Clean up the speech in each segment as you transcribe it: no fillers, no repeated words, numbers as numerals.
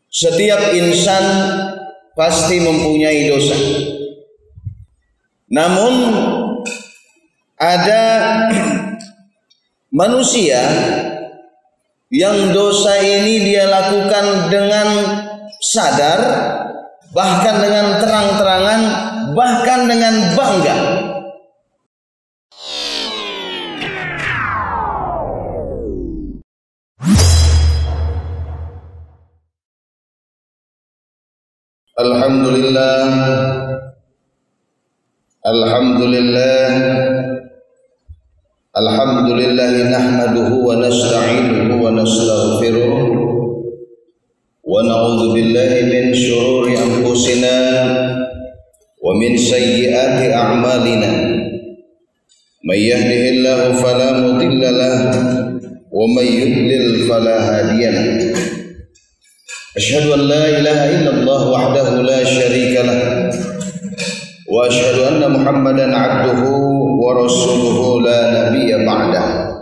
Setiap insan pasti mempunyai dosa. Namun ada manusia yang dosa ini dia lakukan dengan sadar, bahkan dengan terang-terangan, bahkan dengan bangga. Alhamdulillah, alhamdulillah, alhamdulillah nahmaduhu wa nasta'inuhu wa nastaghfiruh wa na'udzu billahi min syururi anfusina wa min sayyiati a'malina. May yahdihillahu fala mudilla lahu wa may yudlil fala hadiya lahu. Asyhadu an la ilaha illallah wahdahu la syarika lah wa asyhadu anna Muhammadan abduhu wa rasuluhu la nabiyya ba'dah.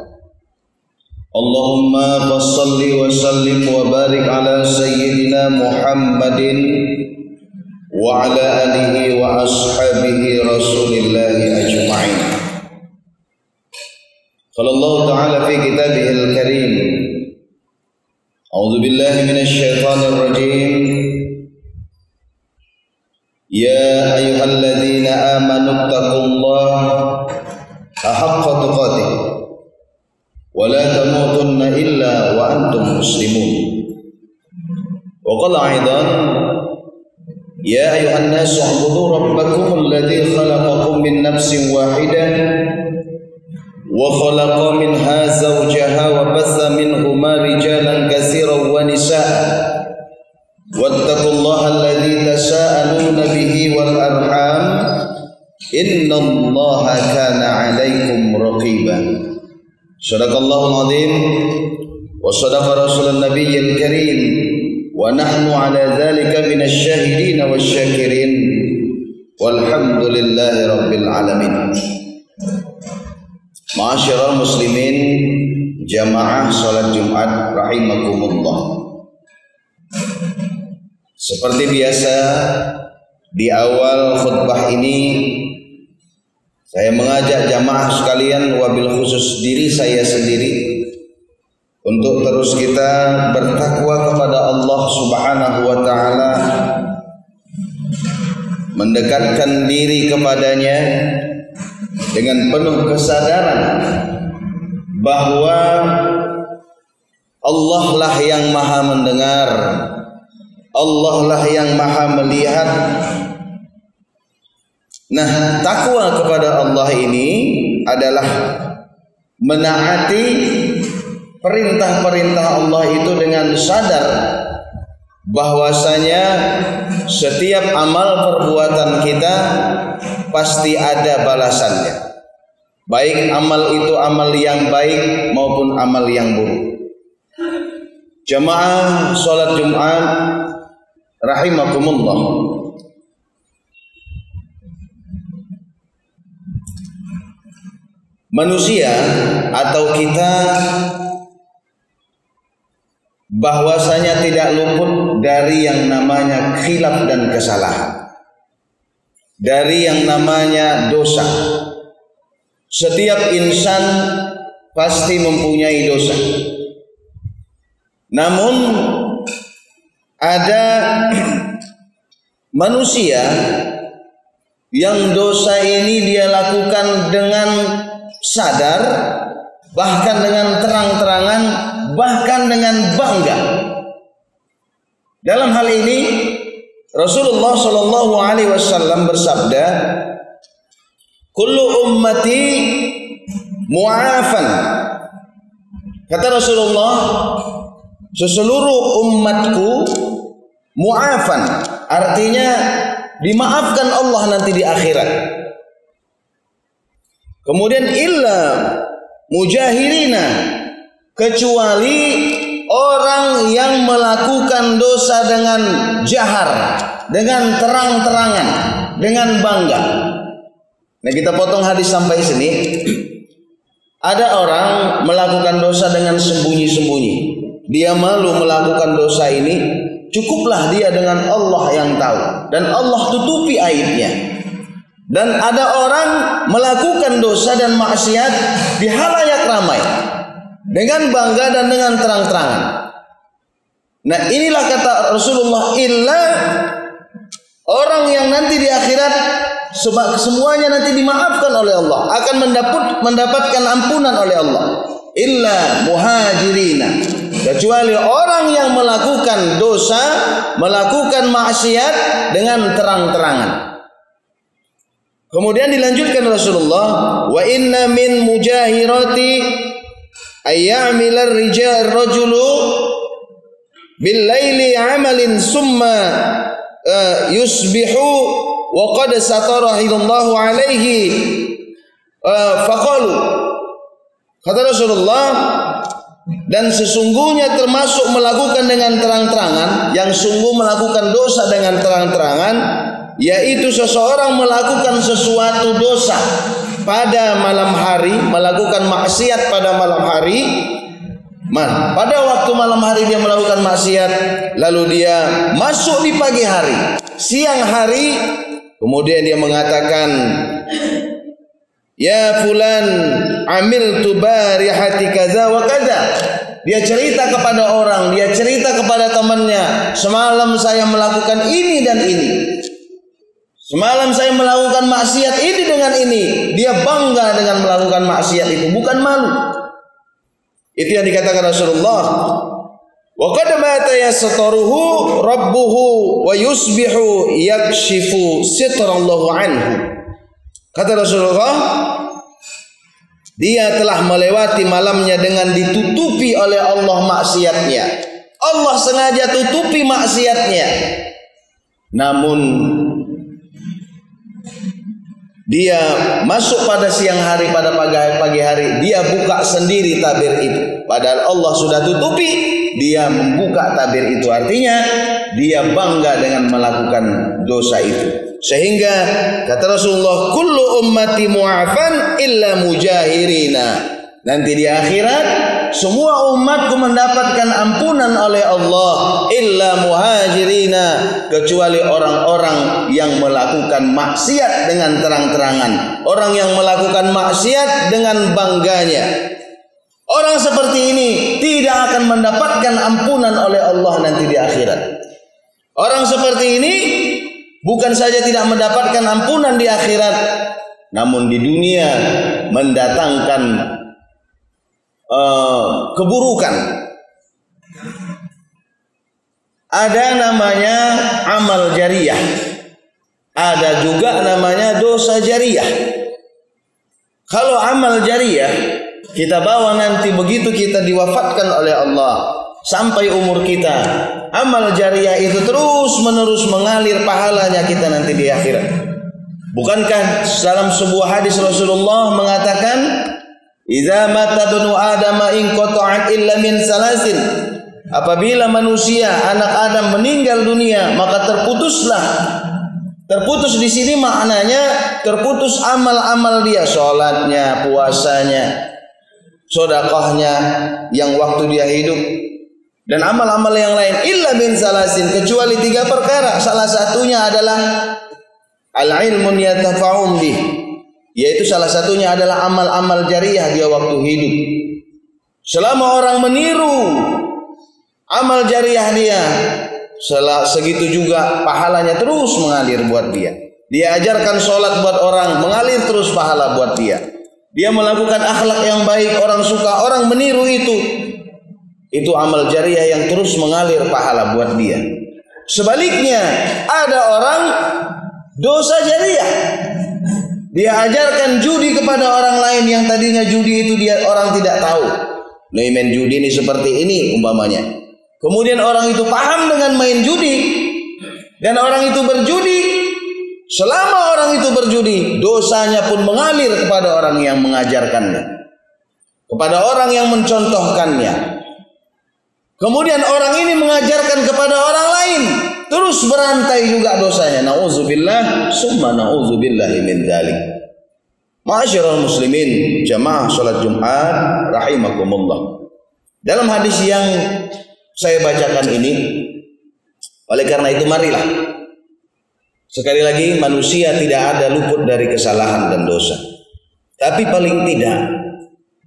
Allahumma fassalli wa sallim wa barik ala sayyidina Muhammadin wa ala alihi wa ashabihi rasulillahi ajma'in. Qala Allah ta'ala fi kitabihil karim, A'udzu billahi minasy syaithanir rajim. Ya ayyuhalladzina amanu taqullaha haqqa tuqatih wa la tamutunna illa wa antum muslimun. Wa qala aidan ya ayyuhan nasu u'budu rabbakum alladzi khalaqakum min nafsin wahidah wa khalaqa minha zawjaha wa batha minhuma rijalan katsiran wa nisaa wattaqullaha alladzi tasaaluna bihi wal arham innallaha kana 'alaikum raqiba. Shadaqallahul azim wa shadaqa rasulun nabiyyil karim wa nahnu 'ala dzalika minasy syahidin wasyakirin walhamdulillahi rabbil alamin. Ma'asyiral muslimin jamaah salat Jumat rahimakumullah. Seperti biasa di awal khutbah ini saya mengajak jamaah sekalian, wabil khusus diri saya sendiri, untuk terus kita bertakwa kepada Allah Subhanahu wa taala, mendekatkan diri kepadanya dengan penuh kesadaran bahwa Allah lah yang maha mendengar, Allah lah yang maha melihat. Nah, takwa kepada Allah ini adalah menaati perintah-perintah Allah itu dengan sadar bahwasanya setiap amal perbuatan kita pasti ada balasannya, baik amal itu amal yang baik maupun amal yang buruk. Jamaah salat Jumat rahimakumullah, manusia atau kita bahwasanya tidak luput dari yang namanya khilaf dan kesalahan, dari yang namanya dosa. Setiap insan pasti mempunyai dosa. Namun ada manusia yang dosa ini dia lakukan dengan sadar, bahkan dengan terang-terangan, bahkan dengan bangga. Dalam hal ini Rasulullah Shallallahu Alaihi Wasallam bersabda, "Kullu ummati mu'afan." Kata Rasulullah, seseluruh umatku mu'afan, artinya dimaafkan Allah nanti di akhirat. Kemudian illa mujahirina, kecuali orang yang melakukan dosa dengan jahar, dengan terang-terangan, dengan bangga. Nah, kita potong hadis sampai sini. Ada orang melakukan dosa dengan sembunyi-sembunyi. dia malu melakukan dosa ini, cukuplah dia dengan Allah yang tahu, dan Allah tutupi aibnya. Dan ada orang melakukan dosa dan maksiat di halayak ramai dengan bangga dan dengan terang-terangan. Nah, inilah kata Rasulullah, illa orang yang nanti di akhirat semuanya nanti dimaafkan oleh Allah, akan mendapatkan ampunan oleh Allah. Illa muhajirina, kecuali orang yang melakukan dosa, melakukan maksiat dengan terang-terangan. Kemudian dilanjutkan Rasulullah, wa inna min mujahirati ayyamila rajulu bil laili amalin summa yusbihu wa qad satarahillahu alaihi faqalu. Kata Rasulullah, dan sesungguhnya termasuk melakukan dengan terang-terangan, yang sungguh melakukan dosa dengan terang-terangan, yaitu seseorang melakukan sesuatu dosa pada malam hari, melakukan maksiat pada malam hari. Pada waktu malam hari dia melakukan maksiat, lalu dia masuk di pagi hari, siang hari, kemudian dia mengatakan, ya fulan amiltu barihati kaza wa kaza. Dia cerita kepada orang, dia cerita kepada temannya, semalam saya melakukan ini dan ini. Semalam saya melakukan maksiat ini dengan ini. Dia bangga dengan melakukan maksiat itu, bukan malu. Itu yang dikatakan Rasulullah. Wa qad mata yastaruhu rabbuhu wa yusbihu yakshifu sitrallahu anhu. Kata Rasulullah, dia telah melewati malamnya dengan ditutupi oleh Allah maksiatnya. Allah sengaja tutupi maksiatnya. Namun dia masuk pada siang hari, pada pagi hari, dia buka sendiri tabir itu. Padahal Allah sudah tutupi, dia membuka tabir itu. Artinya dia bangga dengan melakukan dosa itu. Sehingga kata Rasulullah, kullu ummati mu'afan illa mujahirina. Nanti di akhirat semua umatku mendapatkan ampunan oleh Allah, illa muhajirina, kecuali orang-orang yang melakukan maksiat dengan terang-terangan, orang yang melakukan maksiat dengan bangganya. Orang seperti ini tidak akan mendapatkan ampunan oleh Allah nanti di akhirat. Orang seperti ini bukan saja tidak mendapatkan ampunan di akhirat, namun di dunia mendatangkan keburukan. Ada namanya amal jariyah, ada juga namanya dosa jariyah. Kalau amal jariyah kita bawa nanti begitu kita diwafatkan oleh Allah sampai umur kita, amal jariyah itu terus menerus mengalir pahalanya kita nanti di akhirat. Bukankah dalam sebuah hadis Rasulullah mengatakan, idza mata ibnu adam in qata'at illa min salasin. Apabila manusia, anak Adam meninggal dunia, maka terputuslah. Terputus di sini maknanya terputus amal-amal dia, salatnya, puasanya, sedekahnya yang waktu dia hidup, dan amal-amal yang lain, illa min salasin, kecuali 3 perkara. Salah satunya adalah al-ilmun yatafa'um bih, yaitu salah satunya adalah amal-amal jariyah dia waktu hidup. Selama orang meniru amal jariyah dia, segitu juga pahalanya terus mengalir buat dia. Dia ajarkan sholat buat orang, mengalir terus pahala buat dia. Dia melakukan akhlak yang baik, orang suka, orang meniru itu amal jariyah yang terus mengalir pahala buat dia. Sebaliknya ada orang dosa jariyah, dia ajarkan judi kepada orang lain yang tadinya judi itu dia orang tidak tahu. Nah, main judi ini seperti ini umpamanya. Kemudian orang itu paham dengan main judi dan orang itu berjudi. Selama orang itu berjudi, dosanya pun mengalir kepada orang yang mengajarkannya, kepada orang yang mencontohkannya. Kemudian orang ini mengajarkan kepada orang lain, terus berantai juga dosanya. Nauzubillah, summa nauzubillahi min dzalik. Ma'asyiral muslimin, jamaah salat Jumat rahimakumullah. Dalam hadis yang saya bacakan ini, oleh karena itu marilah, sekali lagi, manusia tidak ada luput dari kesalahan dan dosa. Tapi paling tidak,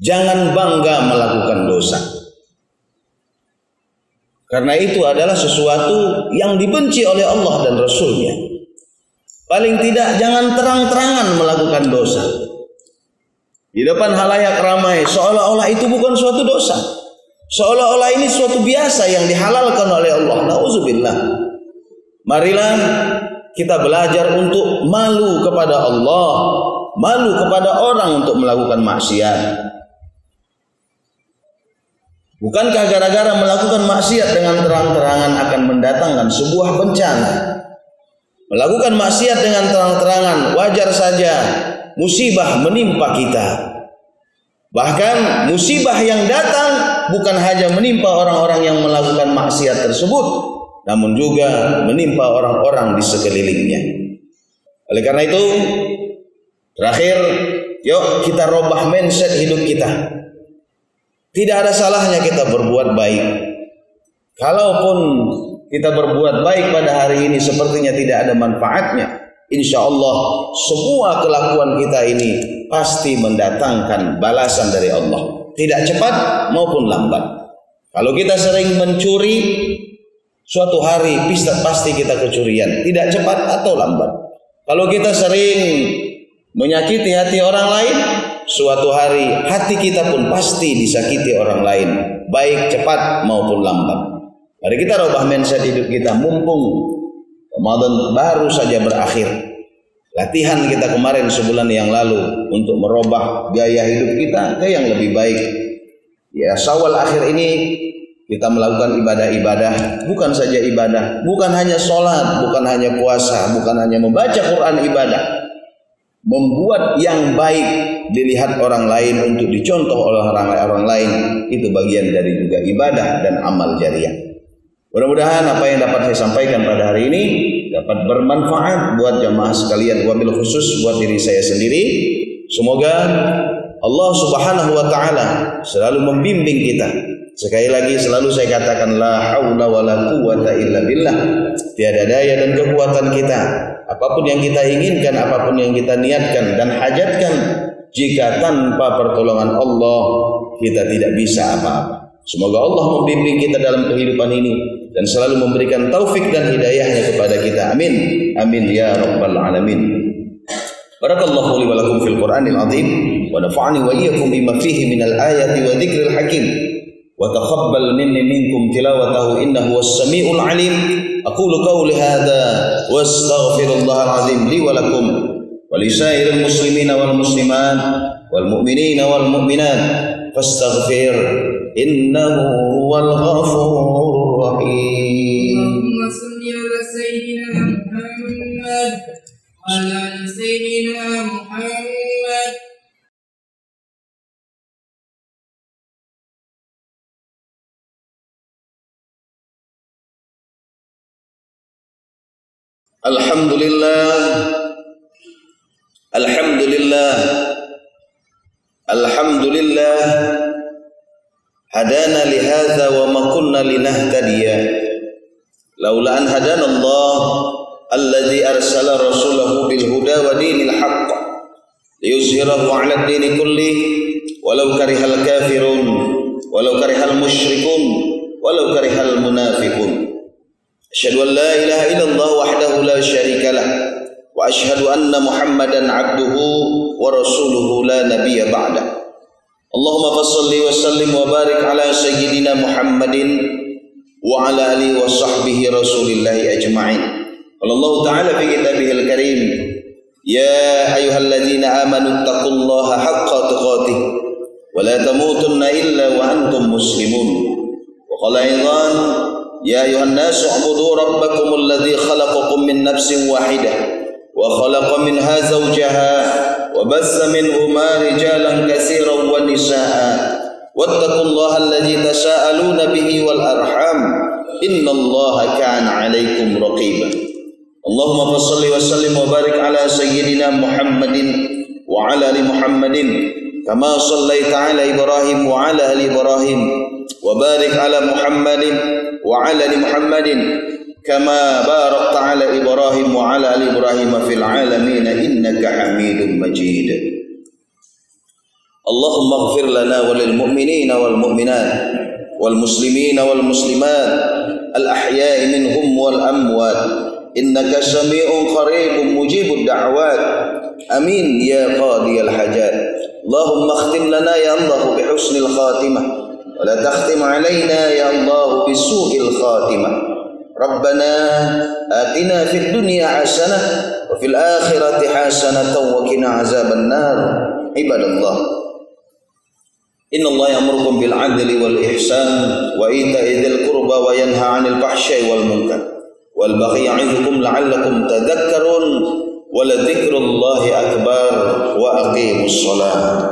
jangan bangga melakukan dosa. Karena itu adalah sesuatu yang dibenci oleh Allah dan Rasul-Nya. Paling tidak jangan terang-terangan melakukan dosa. Di depan halayak ramai, seolah-olah itu bukan suatu dosa. Seolah-olah ini suatu biasa yang dihalalkan oleh Allah. Nauzubillah. Marilah kita belajar untuk malu kepada Allah, malu kepada orang untuk melakukan maksiat. Bukankah gara-gara melakukan maksiat dengan terang-terangan akan mendatangkan sebuah bencana? Melakukan maksiat dengan terang-terangan wajar saja musibah menimpa kita. Bahkan musibah yang datang bukan hanya menimpa orang-orang yang melakukan maksiat tersebut, namun juga menimpa orang-orang di sekelilingnya. Oleh karena itu, terakhir, yuk kita robah mindset hidup kita. Tidak ada salahnya kita berbuat baik. Kalaupun kita berbuat baik pada hari ini sepertinya tidak ada manfaatnya, insya Allah semua kelakuan kita ini pasti mendatangkan balasan dari Allah. Tidak cepat maupun lambat. Kalau kita sering mencuri, suatu hari pasti kita kecurian. Tidak cepat atau lambat. Kalau kita sering menyakiti hati orang lain, suatu hari hati kita pun pasti disakiti orang lain, baik cepat maupun lambat. Mari kita rubah mindset hidup kita, mumpung Ramadan baru saja berakhir. Latihan kita kemarin sebulan yang lalu untuk merubah gaya hidup kita ke yang lebih baik. Ya, Syawal akhir ini kita melakukan ibadah-ibadah, bukan saja ibadah, bukan hanya sholat, bukan hanya puasa, bukan hanya membaca Quran ibadah. Membuat yang baik dilihat orang lain untuk dicontoh oleh orang lain, itu bagian dari juga ibadah dan amal jariah. Mudah-mudahan apa yang dapat saya sampaikan pada hari ini dapat bermanfaat buat jamaah sekalian, wabil khusus buat diri saya sendiri. Semoga Allah Subhanahu wa taala selalu membimbing kita. Sekali lagi selalu saya katakan la haula wala quwata illa billah. Tiada daya dan kekuatan kita, apapun yang kita inginkan, apapun yang kita niatkan dan hajatkan, jika tanpa pertolongan Allah kita tidak bisa apa-apa. Semoga Allah membimbing kita dalam kehidupan ini dan selalu memberikan taufik dan hidayahnya kepada kita. Amin. Amin ya rabbal alamin. Barakallahu li wa lakum fil Qur'anil azim wa nafa'ani wa iyyakum bima fihi minal ayati wa dzikril hakim. وتقبل مني منكم تلاوته إنه هو السميع العليم. أقول قولي هذا واستغفر الله العظيم لي ولكم ولسائر المسلمين والمسلمات والمؤمنين والمؤمنات فاستغفر إنه هو الغفور الرحيم. اللهم صل على سيدنا محمد وعلى سيدنا محمد. Alhamdulillah, Alhamdulillah, Alhamdulillah, hadana lihadza wa ma kunna linahtadiya laula an hadana Allah alladzi arsala rasulahu bil huda wa dinil haqq liyuzhirahu 'ala ad-din kulli walau karihal kafirun walau karihal musyrikun walau karihal munafiqun. Asyhadu an la ilaha illallah wahdahu la syarika lah wa asyhadu anna Muhammadan abduhu wa rasuluhu la nabiyya ba'dah. Allahumma fassalli wa sallim wa barik ala sayyidina Muhammadin wa ala alihi wa sahbihi rasulillahi ajma'in. Qala Allah ta'ala fi kitabihil karim, ya ayyuhalladzina amanu taqullaha haqqa tuqatih wa la tamutunna illa wa antum muslimun. Wa qala aidan, ya ayuhan nasu ubudu rabbakum alladhi khalaqakum min nafsin wahidah wa khalaqa minha zawjaha wa bassa minhuma rijalan katsiran wa nisaa wattaqullaha alladhi tasaaluna bihi wal arham innallaha kana 'alaikum raqiba. Allahumma shalli wa sallim wa barik ala sayyidina Muhammadin wa ala ali Muhammadin kama shallaita ala Ibrahim wa ala ali Ibrahim wa barik ala Muhammadin wa ala ali Muhammadin kama barakta ala Ibrahim wa ala ali Ibrahim fil alamin innaka Hamidum Majid. Allahumma ighfir lana wa lil mu'minina wal mu'minat wal muslimina wal muslimat al ahya'i minhum wal amwat innaka sami'un qaribun mujibud da'wat amin ya qadiyal hajat. Allahumma akhtim lana ya Allah bi husnil khatimah wa la takhtim alaina ya Allah bi su'il khatimah. Rabbana atina fid dunya hasanah wa fil akhirati hasanatan wa qina azaban nar. Ibadallah, inna Allah ya'murukum bil 'adli wal ihsan wa ita'i dzil qurba wa yanha 'anil fahsya'i wal munkar wal baghi ya'idukum la'allakum tadhakkarun wa la dzikrullahi akbar wa aqimus shalah.